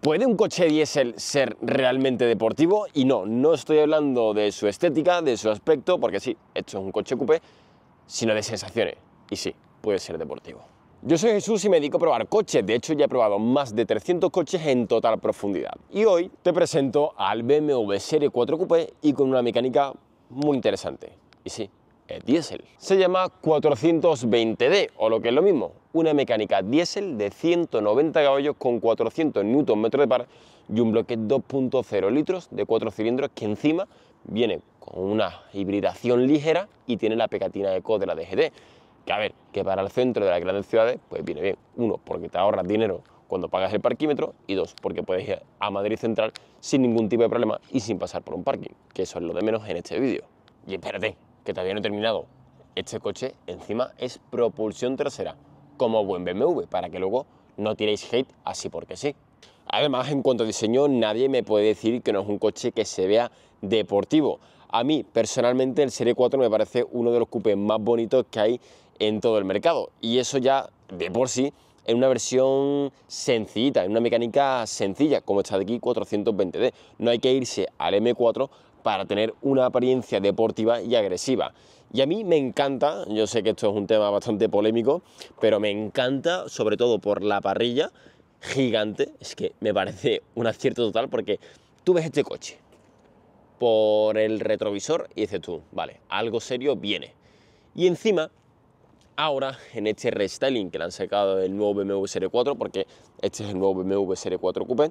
¿Puede un coche diésel ser realmente deportivo? Y no, no estoy hablando de su estética, de su aspecto, porque sí, esto es un coche coupé, sino de sensaciones. Y sí, puede ser deportivo. Yo soy Jesús y me dedico a probar coches. De hecho, ya he probado más de 300 coches en total profundidad. Y hoy te presento al BMW Serie 4 Coupé y con una mecánica muy interesante. Y sí, es diésel. Se llama 420D, o lo que es lo mismo, una mecánica diésel de 190 caballos con 400 Nm de par y un bloque 2.0 litros de 4 cilindros que encima viene con una hibridación ligera y tiene la pegatina Eco de la DGT. Que a ver, que para el centro de las grandes ciudades pues viene bien. Uno, porque te ahorras dinero cuando pagas el parquímetro, y dos, porque puedes ir a Madrid Central sin ningún tipo de problema y sin pasar por un parking, que eso es lo de menos en este vídeo. Y espérate, que todavía no he terminado. Este coche encima es propulsión trasera, como buen BMW, para que luego no tiréis hate así porque sí. Además, en cuanto a diseño, nadie me puede decir que no es un coche que se vea deportivo. A mí, personalmente, el Serie 4 me parece uno de los coupés más bonitos que hay en todo el mercado. Y eso ya, de por sí, en una versión sencillita, en una mecánica sencilla, como esta de aquí, 420D. No hay que irse al M4 para tener una apariencia deportiva y agresiva. Y a mí me encanta, yo sé que esto es un tema bastante polémico, pero me encanta sobre todo por la parrilla gigante. Es que me parece un acierto total porque tú ves este coche por el retrovisor y dices tú, vale, algo serio viene. Y encima, ahora en este restyling que le han sacado el nuevo BMW Serie 4, porque este es el nuevo BMW Serie 4 Coupé,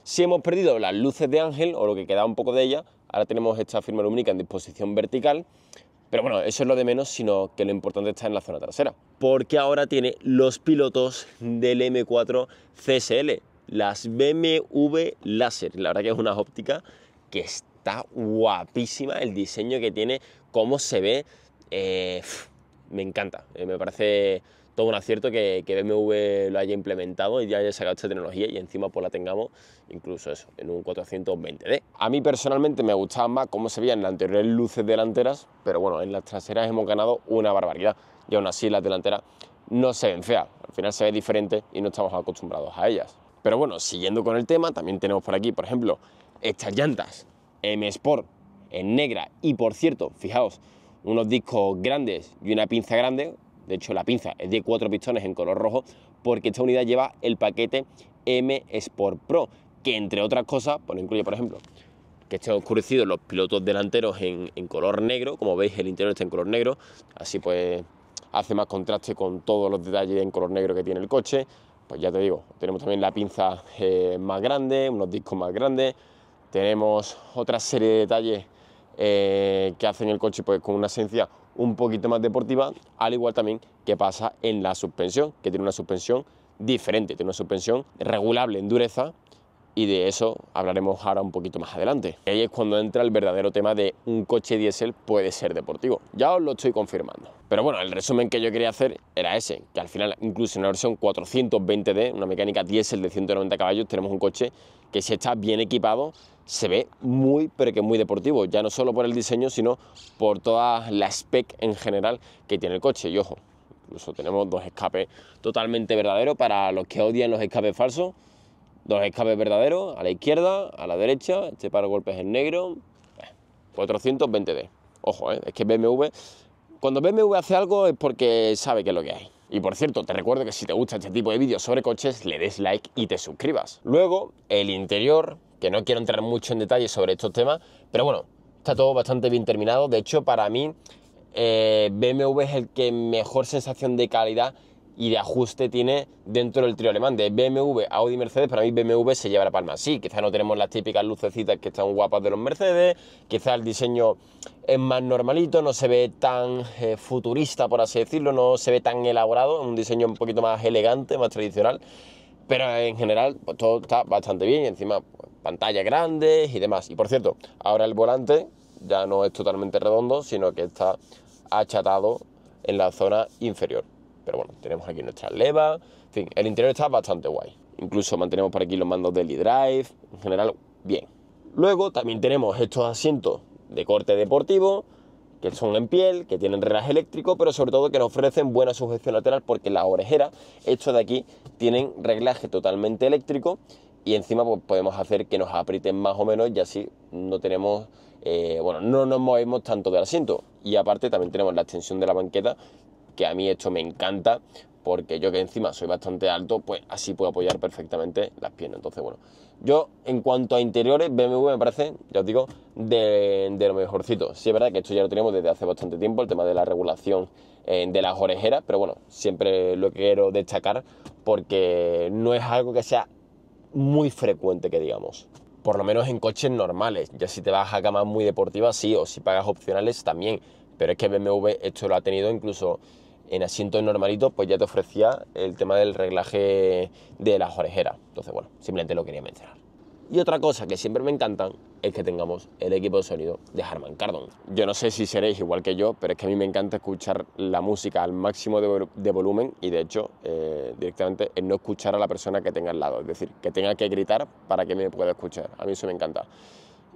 si hemos perdido las luces de ángel o lo que queda un poco de ella, ahora tenemos esta firma lumínica en disposición vertical. Pero bueno, eso es lo de menos, sino que lo importante está en la zona trasera, porque ahora tiene los pilotos del M4 CSL, las BMW Láser. La verdad que es una óptica que está guapísima, el diseño que tiene, cómo se ve, me encanta. Me parece todo un acierto que BMW lo haya implementado y ya haya sacado esta tecnología y encima pues la tengamos incluso eso, en un 420D. A mí personalmente me gustaba más cómo se veían las anteriores luces delanteras, pero bueno, en las traseras hemos ganado una barbaridad y aún así las delanteras no se ven feas, al final se ve diferente y no estamos acostumbrados a ellas. Pero bueno, siguiendo con el tema, también tenemos por aquí, por ejemplo, estas llantas M Sport en negra y, por cierto, fijaos, unos discos grandes y una pinza grande. De hecho, la pinza es de 4 pistones en color rojo porque esta unidad lleva el paquete M Sport Pro, que entre otras cosas, pues incluye, por ejemplo, que estén oscurecidos los pilotos delanteros en color negro. Como veis, el interior está en color negro, así pues hace más contraste con todos los detalles en color negro que tiene el coche. Pues ya te digo, tenemos también la pinza más grande, unos discos más grandes, tenemos otra serie de detalles que hacen el coche pues con una esencia un poquito más deportiva, al igual también que pasa en la suspensión, que tiene una suspensión diferente, tiene una suspensión regulable en dureza, y de eso hablaremos ahora un poquito más adelante. Y ahí es cuando entra el verdadero tema de un coche diésel puede ser deportivo. Ya os lo estoy confirmando. Pero bueno, el resumen que yo quería hacer era ese, que al final, incluso en una versión 420D, una mecánica diésel de 190 caballos, tenemos un coche que, si está bien equipado, se ve muy, pero que muy deportivo, ya no solo por el diseño, sino por toda la spec en general que tiene el coche. Y ojo, incluso tenemos dos escapes totalmente verdaderos para los que odian los escapes falsos. Dos escapes verdaderos, a la izquierda, a la derecha, este par de golpes en negro, 420D. Ojo, es que BMW, cuando BMW hace algo es porque sabe qué es lo que hay. Y por cierto, te recuerdo que si te gusta este tipo de vídeos sobre coches, le des like y te suscribas. Luego, el interior, que no quiero entrar mucho en detalle sobre estos temas, pero bueno, está todo bastante bien terminado. De hecho, para mí, BMW es el que mejor sensación de calidad y de ajuste tiene dentro del trío alemán. De BMW, Audi y Mercedes, para mí BMW se lleva la palma. Sí, quizás no tenemos las típicas lucecitas que están guapas de los Mercedes, quizás el diseño es más normalito, no se ve tan futurista, por así decirlo, no se ve tan elaborado, un diseño un poquito más elegante, más tradicional, pero en general pues todo está bastante bien, y encima pues, pantallas grandes y demás. Y por cierto, ahora el volante ya no es totalmente redondo, sino que está achatado en la zona inferior. Pero bueno, tenemos aquí nuestras levas, en fin, el interior está bastante guay. Incluso mantenemos por aquí los mandos del eDrive, en general, bien. Luego también tenemos estos asientos de corte deportivo, que son en piel, que tienen reglaje eléctrico, pero sobre todo que nos ofrecen buena sujeción lateral, porque las orejeras, estos de aquí, tienen reglaje totalmente eléctrico y encima pues podemos hacer que nos aprieten más o menos y así no tenemos, no nos movemos tanto del asiento. Y aparte también tenemos la extensión de la banqueta, que a mí esto me encanta, porque yo que encima soy bastante alto, pues así puedo apoyar perfectamente las piernas. Entonces, bueno, yo en cuanto a interiores, BMW me parece, ya os digo, de lo mejorcito. Sí es verdad que esto ya lo tenemos desde hace bastante tiempo, el tema de la regulación de las orejeras, pero bueno, siempre lo quiero destacar porque no es algo que sea muy frecuente, que digamos. Por lo menos en coches normales. Ya si te vas a gamas muy deportivas, sí, o si pagas opcionales también. Pero es que BMW esto lo ha tenido incluso en asientos normalitos, pues ya te ofrecía el tema del reglaje de las orejeras. Entonces, bueno, simplemente lo quería mencionar. Y otra cosa que siempre me encantan es que tengamos el equipo de sonido de Harman Kardon. Yo no sé si seréis igual que yo, pero es que a mí me encanta escuchar la música al máximo de volumen y de hecho directamente el no escuchar a la persona que tenga al lado. Es decir, que tenga que gritar para que me pueda escuchar. A mí eso me encanta.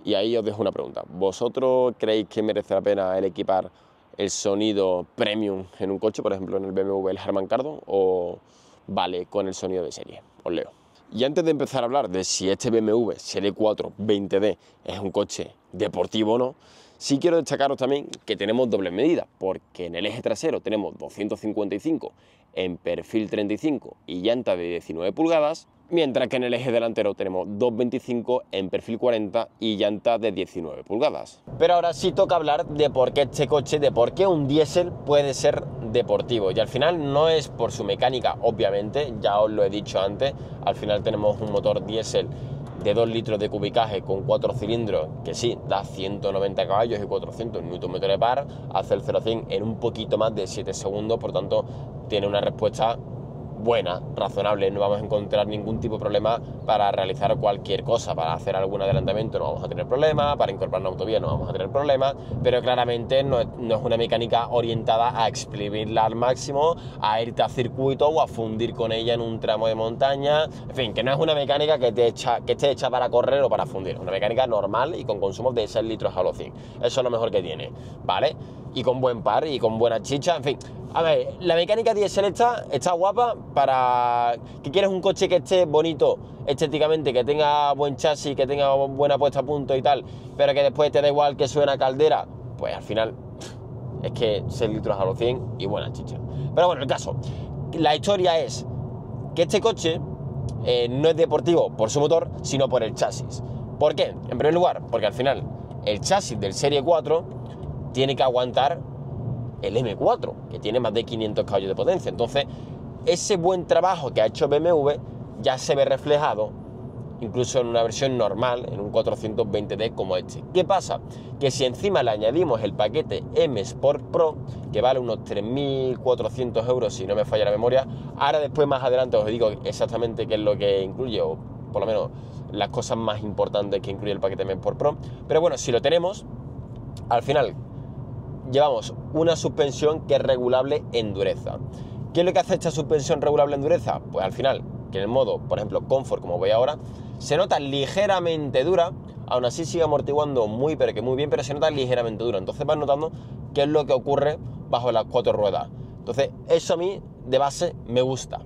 Y ahí os dejo una pregunta. ¿Vosotros creéis que merece la pena el equipar el sonido premium en un coche, por ejemplo en el BMW, el Harman Kardon, o vale con el sonido de serie? Os leo. Y antes de empezar a hablar de si este BMW Serie 4 20D es un coche deportivo o no, sí quiero destacaros también que tenemos dobles medidas, porque en el eje trasero tenemos 255 en perfil 35 y llanta de 19 pulgadas, mientras que en el eje delantero tenemos 225 en perfil 40 y llanta de 19 pulgadas. Pero ahora sí toca hablar de por qué este coche, de por qué un diésel puede ser deportivo. Y al final no es por su mecánica, obviamente, ya os lo he dicho antes, al final tenemos un motor diésel de 2 litros de cubicaje con 4 cilindros, que sí, da 190 caballos y 400 Nm par, hace el 0 a 100 en un poquito más de 7 segundos, por tanto tiene una respuesta buena, razonable, no vamos a encontrar ningún tipo de problema para realizar cualquier cosa, para hacer algún adelantamiento no vamos a tener problema, para incorporar una autovía no vamos a tener problema, pero claramente no es una mecánica orientada a exprimirla al máximo, a irte a circuito o a fundir con ella en un tramo de montaña, en fin, que no es una mecánica que esté hecha para correr o para fundir, es una mecánica normal y con consumos de 6 litros a los 100, eso es lo mejor que tiene, ¿vale? Y con buen par y con buena chicha, en fin. A ver, la mecánica diésel está guapa para que quieres un coche que esté bonito estéticamente, que tenga buen chasis, que tenga buena puesta a punto y tal, pero que después te da igual que suene a caldera, pues al final es que 6 litros a los 100 y buena chicha. Pero bueno, el caso, la historia es que este coche no es deportivo por su motor, sino por el chasis. ¿Por qué? En primer lugar, porque al final el chasis del Serie 4 tiene que aguantar el M4, que tiene más de 500 caballos de potencia. Entonces, ese buen trabajo que ha hecho BMW ya se ve reflejado incluso en una versión normal, en un 420D como este. ¿Qué pasa? Que si encima le añadimos el paquete M Sport Pro, que vale unos 3.400 euros si no me falla la memoria, ahora después más adelante os digo exactamente qué es lo que incluye, o por lo menos las cosas más importantes que incluye el paquete M Sport Pro, pero bueno, si lo tenemos, al final llevamos una suspensión que es regulable en dureza. ¿Qué es lo que hace esta suspensión regulable en dureza? Pues al final, que en el modo, por ejemplo, Comfort, como voy ahora, se nota ligeramente dura, aún así sigue amortiguando muy, pero que muy bien, pero se nota ligeramente dura. Entonces vas notando qué es lo que ocurre bajo las 4 ruedas. Entonces, eso a mí, de base, me gusta.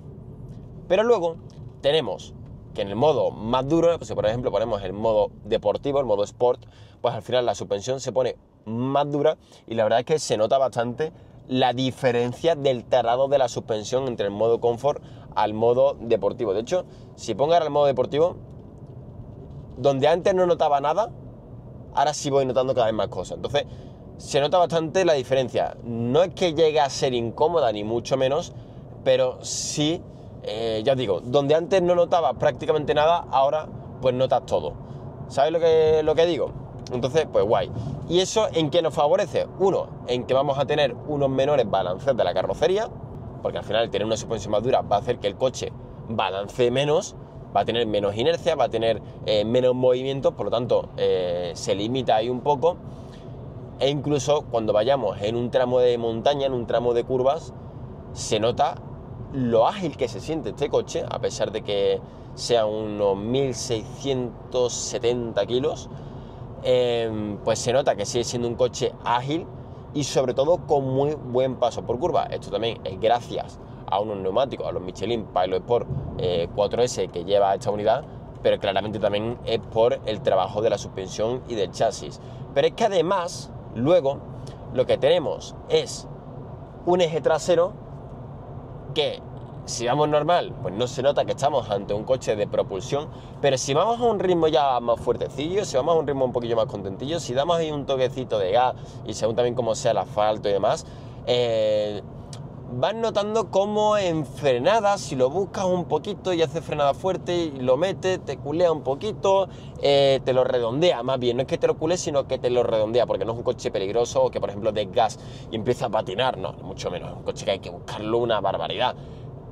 Pero luego tenemos que en el modo más duro, pues si por ejemplo ponemos el modo deportivo, el modo Sport, pues al final la suspensión se pone más dura y la verdad es que se nota bastante la diferencia del tarado de la suspensión entre el modo Comfort al modo deportivo. De hecho, si pongo ahora el modo deportivo, donde antes no notaba nada, ahora sí voy notando cada vez más cosas. Entonces, se nota bastante la diferencia. No es que llegue a ser incómoda, ni mucho menos, pero sí, ya os digo, donde antes no notaba prácticamente nada, ahora pues notas todo. ¿Sabes lo que digo? Entonces, pues guay. ¿Y eso en qué nos favorece? Uno, en que vamos a tener unos menores balances de la carrocería, porque al final tener una suspensión más dura va a hacer que el coche balancee menos, va a tener menos inercia, va a tener menos movimientos, por lo tanto se limita ahí un poco. E incluso cuando vayamos en un tramo de montaña, en un tramo de curvas, se nota lo ágil que se siente este coche, a pesar de que sean unos 1.670 kilos, pues se nota que sigue siendo un coche ágil y sobre todo con muy buen paso por curva. Esto también es gracias a unos neumáticos, a los Michelin Pilot Sport 4S que lleva esta unidad, pero claramente también es por el trabajo de la suspensión y del chasis. Pero es que además, luego, lo que tenemos es un eje trasero que, si vamos normal, pues no se nota que estamos ante un coche de propulsión, pero si vamos a un ritmo ya más fuertecillo, si vamos a un ritmo un poquillo más contentillo, si damos ahí un toquecito de gas, y según también cómo sea el asfalto y demás, vas notando cómo en frenada, si lo buscas un poquito y haces frenada fuerte y lo metes, te culea un poquito, te lo redondea, más bien, no es que te lo culé, sino que te lo redondea, porque no es un coche peligroso o que, por ejemplo, des gas y empieza a patinar, no, mucho menos, es un coche que hay que buscarlo una barbaridad,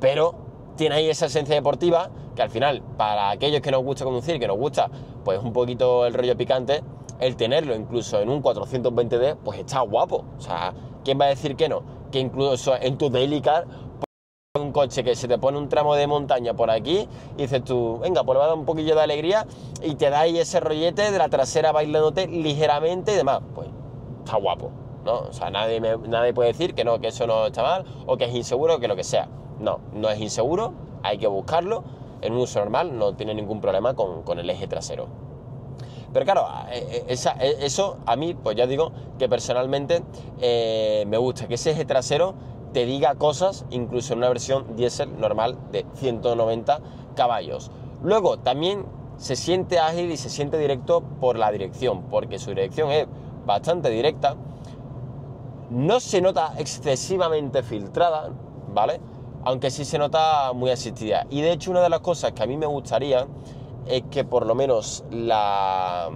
pero tiene ahí esa esencia deportiva que al final, para aquellos que nos gusta conducir, que nos gusta pues un poquito el rollo picante, el tenerlo incluso en un 420D, pues está guapo. O sea, ¿quién va a decir que no? Que incluso en tu daily car, un coche que se te pone un tramo de montaña por aquí y dices tú, venga, pues le va a dar un poquillo de alegría y te da ahí ese rollete de la trasera bailándote ligeramente y demás, pues está guapo, ¿no? O sea, nadie puede decir que no, que eso no está mal o que es inseguro o que lo que sea. No, no es inseguro, hay que buscarlo, en un uso normal no tiene ningún problema con el eje trasero. Pero claro, eso a mí, pues ya digo que personalmente me gusta que ese eje trasero te diga cosas, incluso en una versión diésel normal de 190 caballos. Luego, también se siente ágil y se siente directo por la dirección, porque su dirección es bastante directa, no se nota excesivamente filtrada, ¿vale? Aunque sí se nota muy asistida. Y de hecho, una de las cosas que a mí me gustaría es que por lo menos la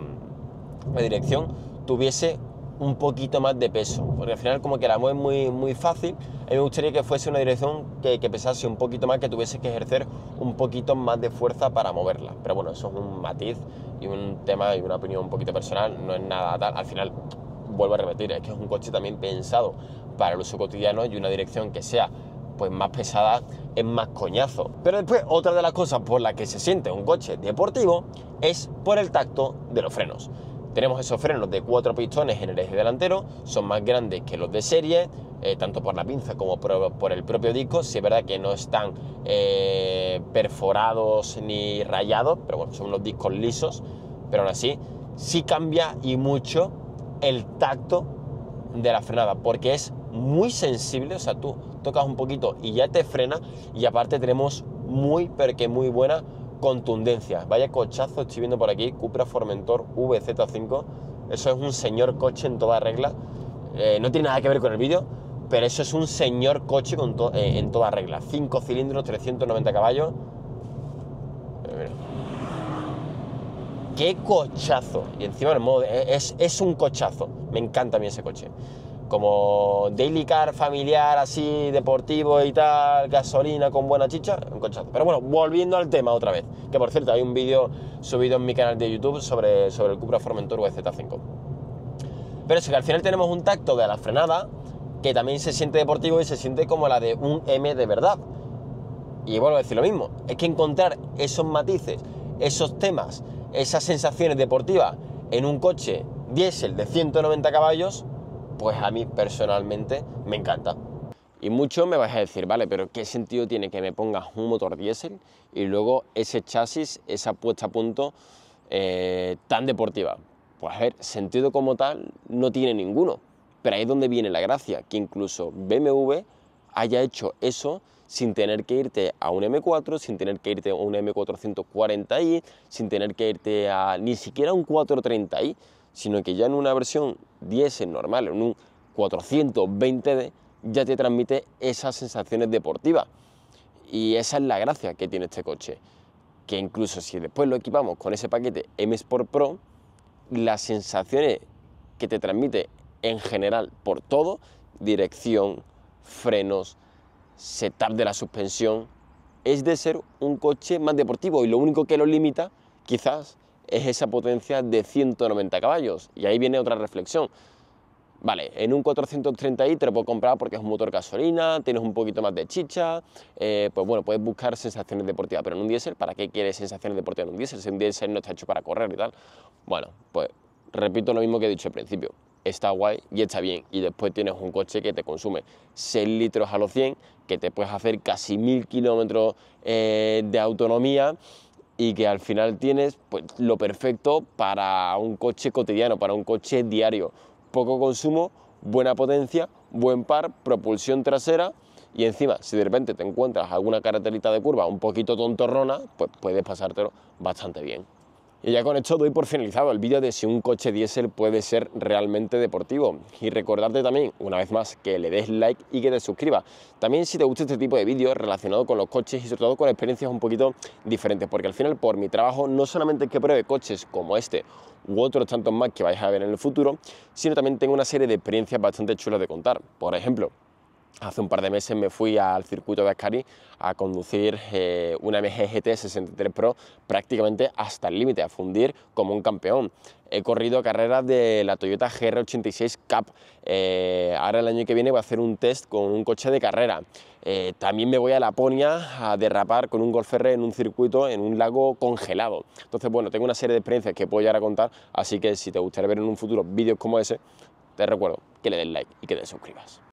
dirección tuviese un poquito más de peso, porque al final como que la mueve muy fácil. A mí me gustaría que fuese una dirección que pesase un poquito más, que tuviese que ejercer un poquito más de fuerza para moverla, pero bueno, eso es un matiz y un tema y una opinión un poquito personal, no es nada tal. Al final, vuelvo a repetir, es que es un coche también pensado para el uso cotidiano y una dirección que sea pues más pesada es más coñazo. Pero después, otra de las cosas por las que se siente un coche deportivo es por el tacto de los frenos. Tenemos esos frenos de 4 pistones en el eje delantero, son más grandes que los de serie, tanto por la pinza como por el propio disco. Sí es verdad que no están perforados ni rayados, pero bueno, son unos discos lisos, pero aún así sí cambia y mucho el tacto de la frenada, porque es muy sensible. O sea, tú tocas un poquito y ya te frena, y aparte tenemos pero que muy buena contundencia. Vaya cochazo estoy viendo por aquí, Cupra Formentor VZ5, eso es un señor coche en toda regla. No tiene nada que ver con el vídeo, pero eso es un señor coche en toda regla. 5 cilindros, 390 caballos. ¡Qué cochazo! Y encima el modo es un cochazo. Me encanta a mí ese coche. Como daily car familiar, así, deportivo y tal, gasolina con buena chicha, un cochazo. Pero bueno, volviendo al tema otra vez. Que por cierto, hay un vídeo subido en mi canal de YouTube sobre el Cupra Formentor VZ5. Pero es que al final tenemos un tacto de la frenada que también se siente deportivo y se siente como la de un M de verdad. Y vuelvo a decir lo mismo, es que encontrar esos matices, esos temas, esas sensaciones deportivas en un coche diésel de 190 caballos, pues a mí personalmente me encanta. Y mucho me vais a decir, vale, pero ¿qué sentido tiene que me pongas un motor diésel y luego ese chasis, esa puesta a punto tan deportiva? Pues a ver, sentido como tal no tiene ninguno, pero ahí es donde viene la gracia, que incluso BMW haya hecho eso sin tener que irte a un M4, sin tener que irte a un M440i, sin tener que irte a ni siquiera un 430i, sino que ya en una versión diésel normal, en un 420D, ya te transmite esas sensaciones deportivas. Y esa es la gracia que tiene este coche, que incluso si después lo equipamos con ese paquete M Sport Pro, las sensaciones que te transmite en general por todo, dirección, frenos, setup de la suspensión, es de ser un coche más deportivo, y lo único que lo limita quizás es esa potencia de 190 caballos. Y ahí viene otra reflexión. Vale, en un 430i te lo puedo comprar porque es un motor gasolina, tienes un poquito más de chicha, pues bueno, puedes buscar sensaciones deportivas, pero en un diésel, ¿para qué quieres sensaciones deportivas en un diésel? Si un diésel no está hecho para correr y tal. Bueno, pues repito lo mismo que he dicho al principio, está guay y está bien, y después tienes un coche que te consume 6 litros a los 100, que te puedes hacer casi 1000 kilómetros de autonomía, y que al final tienes pues, lo perfecto para un coche cotidiano, para un coche diario. Poco consumo, buena potencia, buen par, propulsión trasera y encima, si de repente te encuentras alguna carreterita de curva un poquito tontorrona, pues puedes pasártelo bastante bien. Y ya con esto doy por finalizado el vídeo de si un coche diésel puede ser realmente deportivo. Y recordarte también, una vez más, que le des like y que te suscribas. También si te gusta este tipo de vídeos relacionados con los coches y sobre todo con experiencias un poquito diferentes, porque al final por mi trabajo no solamente es que pruebe coches como este u otros tantos más que vais a ver en el futuro, sino también tengo una serie de experiencias bastante chulas de contar. Por ejemplo, hace un par de meses me fui al circuito de Ascari a conducir una MG GT 63 Pro prácticamente hasta el límite, a fundir como un campeón. He corrido carreras de la Toyota GR86 Cup. Ahora el año que viene voy a hacer un test con un coche de carrera. También me voy a Laponia a derrapar con un Golf R en un circuito en un lago congelado. Entonces, bueno, tengo una serie de experiencias que puedo llegar a contar, así que si te gustaría ver en un futuro vídeos como ese, te recuerdo que le des like y que te suscribas.